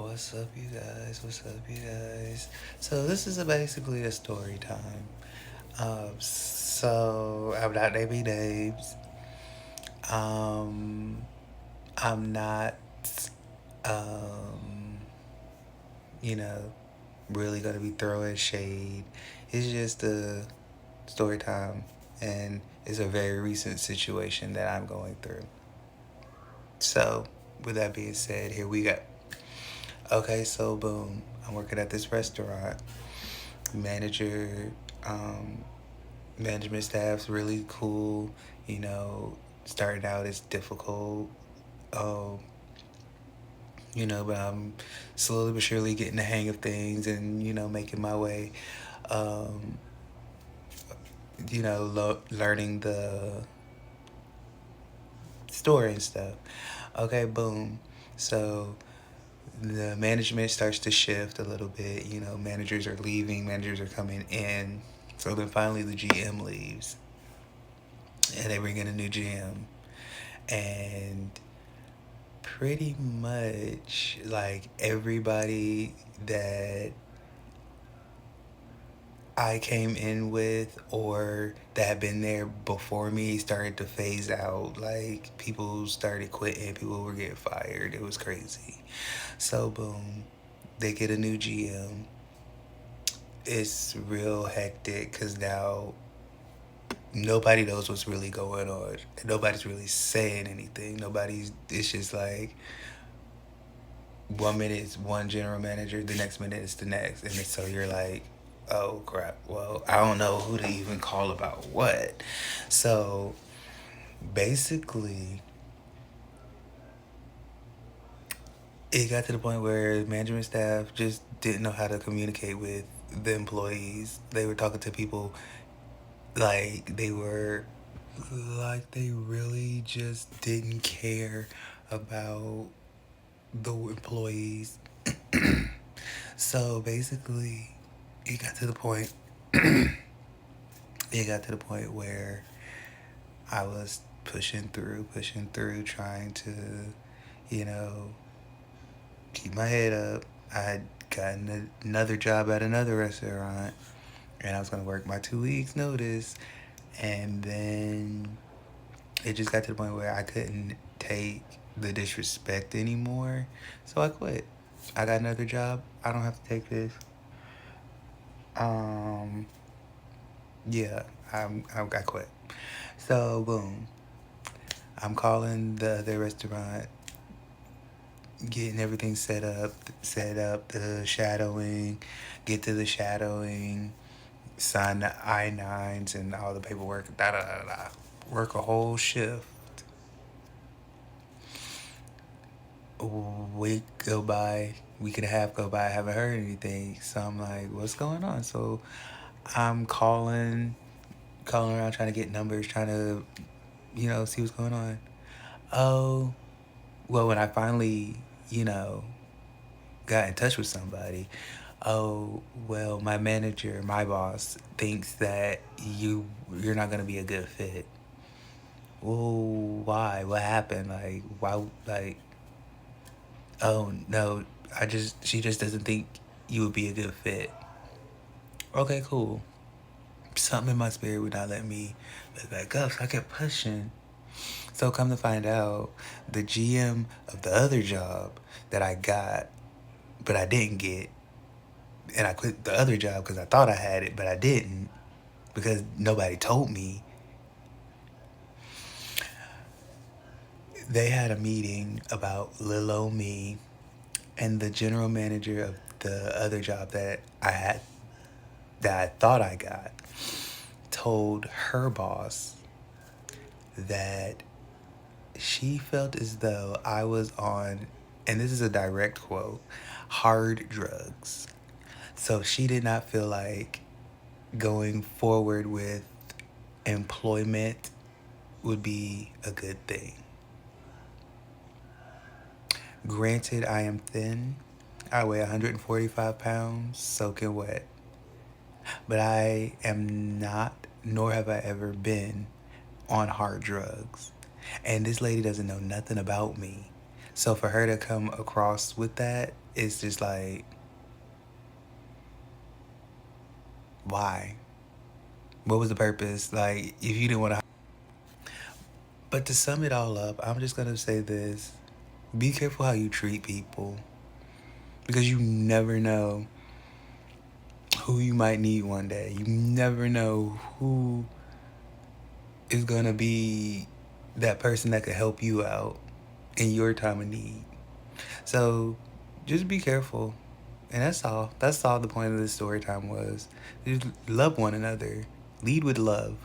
What's up, you guys? What's up, you guys? So this is basically a story time. So I'm not naming names. Um, I'm not, um, you know, really gonna be throwing shade. It's just a story time, and it's a very recent situation that I'm going through. So, with that being said, here we go. Okay, so boom, I'm working at this restaurant. Manager, um, management staff's really cool. You know, starting out is difficult. Um, but I'm slowly but surely getting the hang of things and making my way. Um, learning the story and stuff. Okay, boom. So the management starts to shift a little bit. Managers are leaving, managers are coming in. So then finally the GM leaves and they bring in a new GM. And pretty much like everybody that I came in with or that had been there before me started to phase out. Like people started quitting, people were getting fired. It was crazy. So boom, they get a new GM. It's real hectic because now nobody knows what's really going on. Nobody's really saying anything. It's just like 1 minute it's one general manager, the next minute it's the next. And so you're like, oh crap, well, I don't know who to even call about what. So basically, it got to the point where management staff just didn't know how to communicate with the employees. They were talking to people like they really just didn't care about the employees. So basically, it got to the point. It got to the point where I was pushing through, trying to, you know, keep my head up. I had gotten another job at another restaurant, and I was gonna work my 2 weeks notice, and then it just got to the point where I couldn't take the disrespect anymore, so I quit. I got another job. I don't have to take this. Um, yeah, I quit. So boom, I'm calling the restaurant, getting everything set up, the shadowing, get to the shadowing, sign the I-9s and all the paperwork, da da da da. Work a whole shift. A week go by, week and a half go by, I haven't heard anything. So I'm like, what's going on? So I'm calling around, trying to get numbers, trying to, see what's going on. Oh, well, when I finally, got in touch with somebody, oh, well, my manager, my boss, thinks that you're not gonna be a good fit. Well, why? What happened? Like, why? Like, oh no, she just doesn't think you would be a good fit. Okay, cool. Something in my spirit would not let me let that go, so I kept pushing. So come to find out, the GM of the other job that I got, but I didn't get, and I quit the other job because I thought I had it, but I didn't because nobody told me. They had a meeting about little old me, and the general manager of the other job that I thought I got, told her boss that she felt as though I was on, and this is a direct quote, hard drugs. So she did not feel like going forward with employment would be a good thing. Granted, I am thin. I weigh 145 pounds, soaking wet. But I am not, nor have I ever been, on hard drugs. And this lady doesn't know nothing about me. So for her to come across with that, it's just like, why? What was the purpose? Like, if you didn't want to. But to sum it all up, I'm just going to say this: be careful how you treat people, because you never know who you might need one day. You never know who is going to be that person that could help you out in your time of need. So just be careful. And that's all. That's all the point of this story time was. Just love one another. Lead with love.